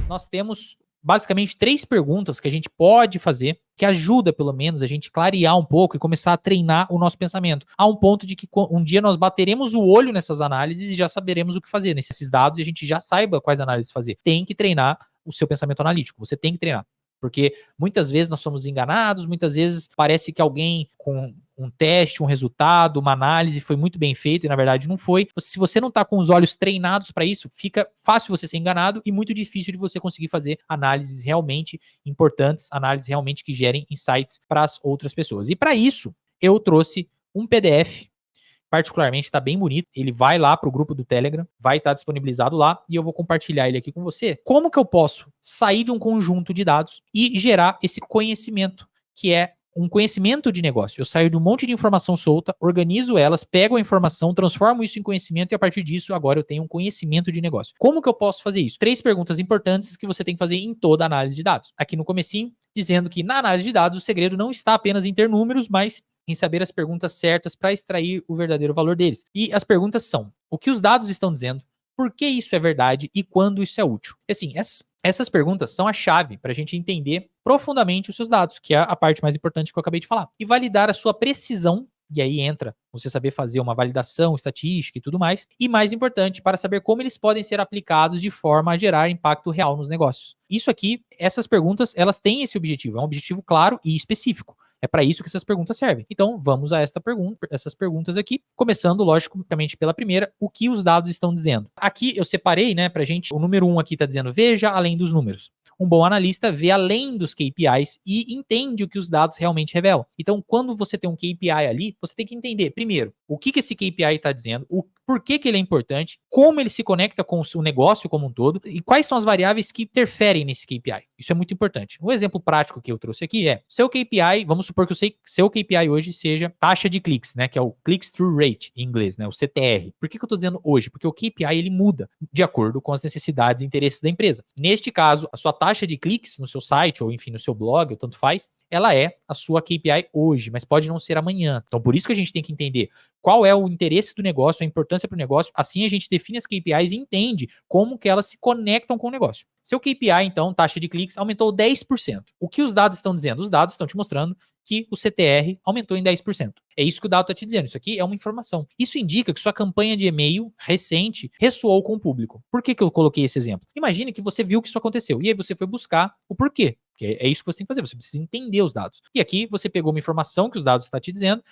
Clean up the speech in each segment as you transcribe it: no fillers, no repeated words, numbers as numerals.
nós temos basicamente 3 perguntas que a gente pode fazer, que ajuda pelo menos a gente clarear um pouco e começar a treinar o nosso pensamento, a um ponto de que um dia nós bateremos o olho nessas análises e já saberemos o que fazer nesses dados e a gente já saiba quais análises fazer. Tem que treinar o seu pensamento analítico, você tem que treinar. Porque muitas vezes nós somos enganados, muitas vezes parece que alguém com um teste, um resultado, uma análise foi muito bem feito e na verdade não foi. Se você não está com os olhos treinados para isso, fica fácil você ser enganado e muito difícil de você conseguir fazer análises realmente importantes, análises realmente que gerem insights para as outras pessoas. E para isso, eu trouxe um PDF, particularmente está bem bonito, ele vai lá para o grupo do Telegram, vai estar disponibilizado lá e eu vou compartilhar ele aqui com você. Como que eu posso sair de um conjunto de dados e gerar esse conhecimento, que é um conhecimento de negócio? Eu saio de um monte de informação solta, organizo elas, pego a informação, transformo isso em conhecimento e a partir disso agora eu tenho um conhecimento de negócio. Como que eu posso fazer isso? 3 perguntas importantes que você tem que fazer em toda análise de dados. Aqui no comecinho, dizendo que na análise de dados o segredo não está apenas em ter números, mas em saber as perguntas certas para extrair o verdadeiro valor deles. E as perguntas são: o que os dados estão dizendo? Por que isso é verdade e quando isso é útil? Assim, essas perguntas são a chave para a gente entender profundamente os seus dados, que é a parte mais importante que eu acabei de falar. E validar a sua precisão, e aí entra você saber fazer uma validação estatística e tudo mais. E mais importante, para saber como eles podem ser aplicados de forma a gerar impacto real nos negócios. Isso aqui, essas perguntas, elas têm esse objetivo. É um objetivo claro e específico. É para isso que essas perguntas servem. Então, vamos a essas perguntas aqui, começando, logicamente, pela primeira: o que os dados estão dizendo? Aqui eu separei, né, pra gente, o número 1 aqui está dizendo: veja além dos números. Um bom analista vê além dos KPIs e entende o que os dados realmente revelam. Então, quando você tem um KPI ali, você tem que entender, primeiro, o que esse KPI está dizendo, por que ele é importante, como ele se conecta com o negócio como um todo e quais são as variáveis que interferem nesse KPI. Isso é muito importante. Um exemplo prático que eu trouxe aqui é: seu KPI, vamos supor que o seu KPI hoje seja taxa de cliques, né, que é o Click-Through Rate em inglês, né, o CTR. Por que eu estou dizendo hoje? Porque o KPI ele muda de acordo com as necessidades e interesses da empresa. Neste caso, a sua taxa de cliques no seu site ou enfim no seu blog, ou tanto faz, ela é a sua KPI hoje, mas pode não ser amanhã. Então, por isso que a gente tem que entender qual é o interesse do negócio, a importância para o negócio. Assim a gente define as KPIs e entende como que elas se conectam com o negócio. Seu KPI, então, taxa de cliques, aumentou 10%. O que os dados estão dizendo? Os dados estão te mostrando que o CTR aumentou em 10%. É isso que o dado está te dizendo. Isso aqui é uma informação. Isso indica que sua campanha de e-mail recente ressoou com o público. Por que eu coloquei esse exemplo? Imagine que você viu que isso aconteceu e aí você foi buscar o porquê. Porque é isso que você tem que fazer, você precisa entender os dados. E aqui você pegou uma informação que os dados estão te dizendo,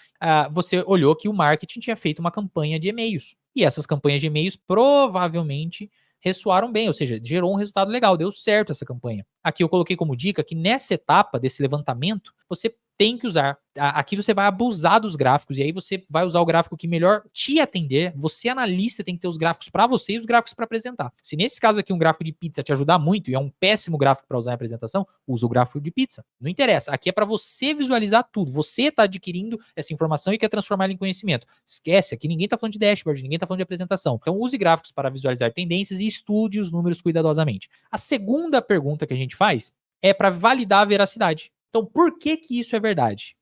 você olhou que o marketing tinha feito uma campanha de e-mails. E essas campanhas de e-mails provavelmente ressoaram bem, ou seja, gerou um resultado legal, deu certo essa campanha. Aqui eu coloquei como dica que nessa etapa desse levantamento, você tem que usar. Aqui você vai abusar dos gráficos e aí você vai usar o gráfico que melhor te atender. Você, analista, tem que ter os gráficos para você e os gráficos para apresentar. Se nesse caso aqui um gráfico de pizza te ajudar muito e é um péssimo gráfico para usar em apresentação, usa o gráfico de pizza. Não interessa. Aqui é para você visualizar tudo. Você está adquirindo essa informação e quer transformá-la em conhecimento. Esquece, aqui ninguém está falando de dashboard, ninguém está falando de apresentação. Então use gráficos para visualizar tendências e estude os números cuidadosamente. A segunda pergunta que a gente faz é para validar a veracidade. Então, por que isso é verdade?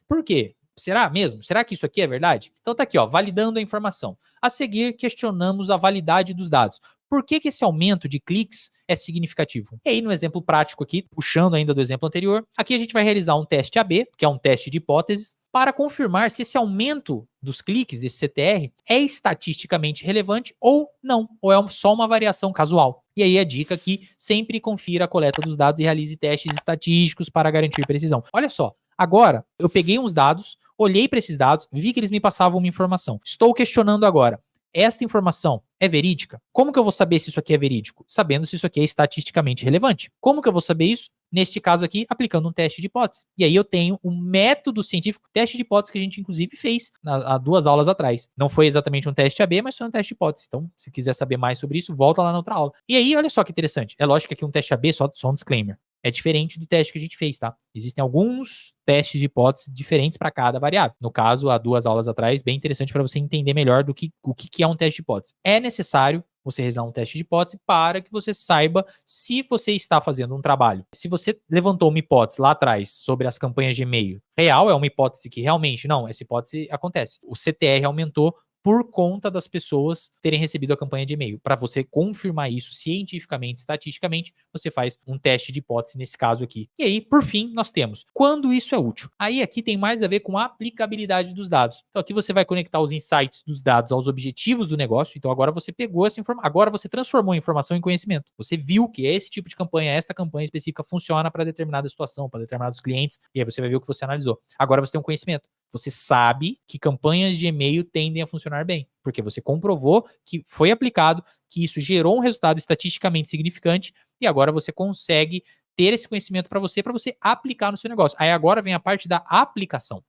Por quê? Será mesmo? Será que isso aqui é verdade? Então tá aqui, ó, validando a informação. A seguir, questionamos a validade dos dados. Por que esse aumento de cliques é significativo? E aí, no exemplo prático aqui, puxando ainda do exemplo anterior, aqui a gente vai realizar um teste AB, que é um teste de hipóteses, para confirmar se esse aumento dos cliques, desse CTR, é estatisticamente relevante ou não, ou é só uma variação casual. E aí a dica aqui: sempre confira a coleta dos dados e realize testes estatísticos para garantir precisão. Olha só, agora eu peguei uns dados, olhei para esses dados, vi que eles me passavam uma informação. Estou questionando agora: esta informação é verídica? Como que eu vou saber se isso aqui é verídico? Sabendo se isso aqui é estatisticamente relevante. Como que eu vou saber isso? Neste caso aqui, aplicando um teste de hipótese. E aí eu tenho um método científico, teste de hipótese que a gente inclusive fez há 2 aulas atrás. Não foi exatamente um teste AB, mas foi um teste de hipótese. Então, se quiser saber mais sobre isso, volta lá na outra aula. E aí, olha só que interessante. É lógico que aqui um teste AB, só um disclaimer, é diferente do teste que a gente fez, tá? Existem alguns testes de hipótese diferentes para cada variável. No caso, há 2 aulas atrás, bem interessante para você entender melhor o que é um teste de hipótese. É necessário você realizar um teste de hipótese para que você saiba se você está fazendo um trabalho. Se você levantou uma hipótese lá atrás sobre as campanhas de e-mail real, é uma hipótese que realmente, não, essa hipótese acontece. O CTR aumentou por conta das pessoas terem recebido a campanha de e-mail. Para você confirmar isso cientificamente, estatisticamente, você faz um teste de hipótese nesse caso aqui. E aí, por fim, nós temos quando isso é útil. Aí aqui tem mais a ver com a aplicabilidade dos dados. Então aqui você vai conectar os insights dos dados aos objetivos do negócio. Então agora você pegou essa informação, agora você transformou a informação em conhecimento. Você viu que esse tipo de campanha, esta campanha específica funciona para determinada situação, para determinados clientes, e aí você vai ver o que você analisou. Agora você tem um conhecimento. Você sabe que campanhas de e-mail tendem a funcionar bem, porque você comprovou que foi aplicado, que isso gerou um resultado estatisticamente significante, e agora você consegue ter esse conhecimento para você aplicar no seu negócio. Aí agora vem a parte da aplicação.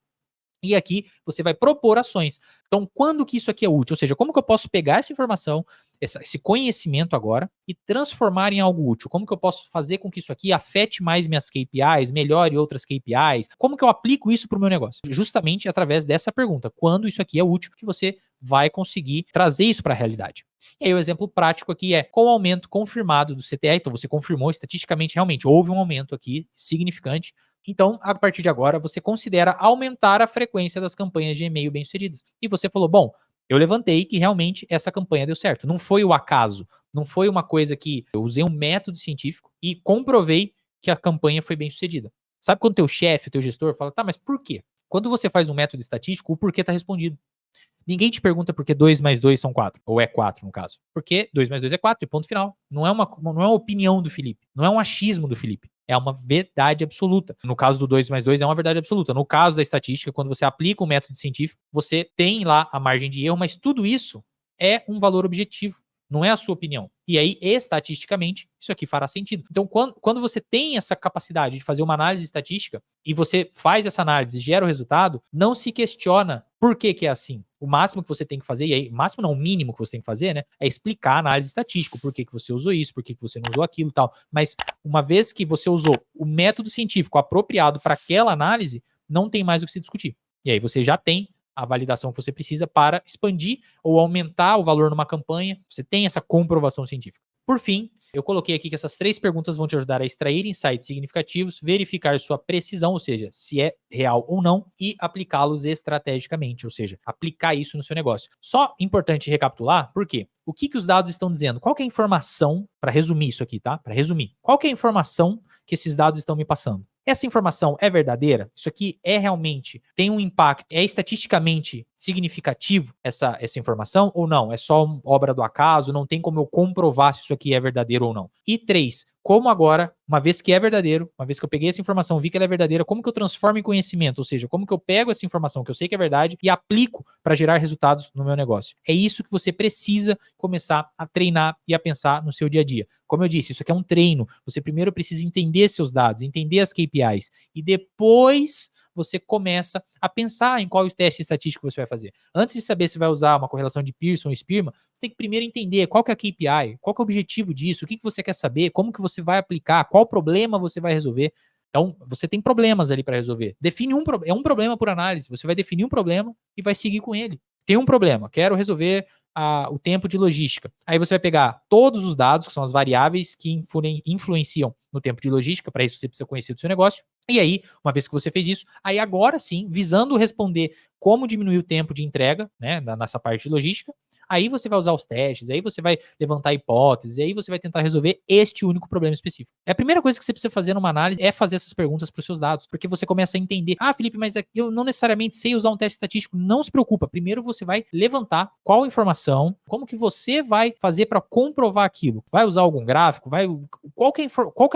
E aqui você vai propor ações. Então, quando que isso aqui é útil? Ou seja, como que eu posso pegar essa informação, esse conhecimento agora e transformar em algo útil? Como que eu posso fazer com que isso aqui afete mais minhas KPIs, melhore outras KPIs? Como que eu aplico isso para o meu negócio? Justamente através dessa pergunta. Quando isso aqui é útil, que você vai conseguir trazer isso para a realidade. E aí o exemplo prático aqui é com o aumento confirmado do CTR, então você confirmou estatisticamente, realmente houve um aumento aqui significante. Então, a partir de agora, você considera aumentar a frequência das campanhas de e-mail bem-sucedidas. E você falou, bom, eu levantei que realmente essa campanha deu certo. Não foi o acaso, não foi uma coisa que eu usei um método científico e comprovei que a campanha foi bem-sucedida. Sabe quando teu chefe, teu gestor fala, tá, mas por quê? Quando você faz um método estatístico, o porquê está respondido. Ninguém te pergunta por que 2 mais 2 são 4, ou é 4 no caso. Porque 2 mais 2 é 4 e ponto final. Não é uma opinião do Felipe, não é um achismo do Felipe. É uma verdade absoluta. No caso do 2 mais 2 é uma verdade absoluta. No caso da estatística, quando você aplica o método científico, você tem lá a margem de erro, mas tudo isso é um valor objetivo. Não é a sua opinião. E aí, estatisticamente, isso aqui fará sentido. Então, quando você tem essa capacidade de fazer uma análise estatística e você faz essa análise e gera o resultado, não se questiona por que é assim. O máximo que você tem que fazer, e aí, o máximo não, o mínimo que você tem que fazer, né, é explicar a análise estatística, por que você usou isso, por que você não usou aquilo e tal. Mas, uma vez que você usou o método científico apropriado para aquela análise, não tem mais o que se discutir. E aí você já tem a validação que você precisa para expandir ou aumentar o valor numa campanha. Você tem essa comprovação científica. Por fim, eu coloquei aqui que essas 3 perguntas vão te ajudar a extrair insights significativos, verificar sua precisão, ou seja, se é real ou não, e aplicá-los estrategicamente, ou seja, aplicar isso no seu negócio. Só importante recapitular, por quê? O que os dados estão dizendo? Qual que é a informação, para resumir isso aqui, tá? Para resumir, qual que é a informação que esses dados estão me passando? Essa informação é verdadeira? Isso aqui é realmente, tem um impacto, é estatisticamente significativo essa informação ou não? É só obra do acaso, não tem como eu comprovar se isso aqui é verdadeiro ou não. E 3, como agora, uma vez que é verdadeiro, uma vez que eu peguei essa informação, vi que ela é verdadeira, como que eu transformo em conhecimento? Ou seja, como que eu pego essa informação que eu sei que é verdade e aplico para gerar resultados no meu negócio? É isso que você precisa começar a treinar e a pensar no seu dia a dia. Como eu disse, isso aqui é um treino. Você primeiro precisa entender seus dados, entender as KPIs e depois você começa a pensar em qual teste estatístico você vai fazer. Antes de saber se vai usar uma correlação de Pearson ou Spearman, você tem que primeiro entender qual que é a KPI, qual que é o objetivo disso, o que você quer saber, como que você vai aplicar, qual problema você vai resolver. Então, você tem problemas ali para resolver. Define é um problema por análise. Você vai definir um problema e vai seguir com ele. Tem um problema, quero resolver o tempo de logística. Aí você vai pegar todos os dados, que são as variáveis que influenciam no tempo de logística, para isso você precisa conhecer do seu negócio. E aí, uma vez que você fez isso, aí agora sim, visando responder como diminuir o tempo de entrega, né, nessa parte de logística, aí você vai usar os testes, aí você vai levantar hipóteses, aí você vai tentar resolver este único problema específico. É a primeira coisa que você precisa fazer numa análise é fazer essas perguntas para os seus dados, porque você começa a entender, Felipe, mas eu não necessariamente sei usar um teste estatístico. Não se preocupa, primeiro você vai levantar qual informação, como que você vai fazer para comprovar aquilo. Vai usar algum gráfico, qual que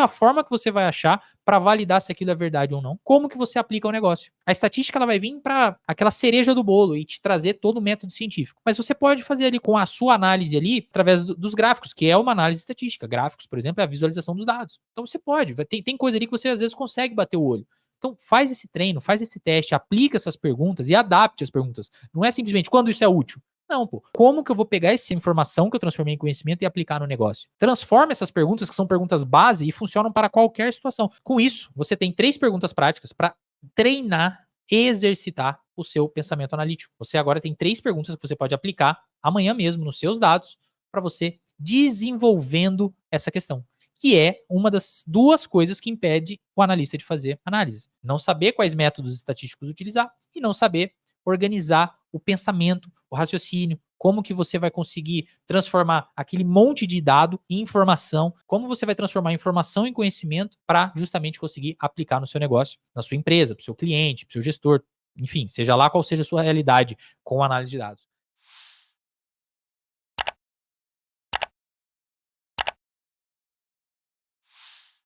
é a forma que você vai achar para validar se aquilo é verdade ou não. Como que você aplica o negócio? A estatística ela vai vir para aquela cereja do bolo e te trazer todo o método científico. Mas você pode fazer ali com a sua análise ali através dos gráficos, que é uma análise estatística. Gráficos, por exemplo, é a visualização dos dados. Então você pode, tem coisa ali que você às vezes consegue bater o olho. Então faz esse treino, faz esse teste, aplica essas perguntas e adapte as perguntas. Não é simplesmente quando isso é útil. Não, pô. Como que eu vou pegar essa informação que eu transformei em conhecimento e aplicar no negócio? Transforma essas perguntas, que são perguntas base e funcionam para qualquer situação. Com isso, você tem 3 perguntas práticas para treinar e exercitar o seu pensamento analítico. Você agora tem 3 perguntas que você pode aplicar amanhã mesmo nos seus dados para você desenvolvendo essa questão, que é uma das 2 coisas que impede o analista de fazer análise. Não saber quais métodos estatísticos utilizar e não saber organizar o pensamento, o raciocínio, como que você vai conseguir transformar aquele monte de dado em informação, como você vai transformar informação em conhecimento para justamente conseguir aplicar no seu negócio, na sua empresa, para o seu cliente, para o seu gestor, enfim, seja lá qual seja a sua realidade com análise de dados.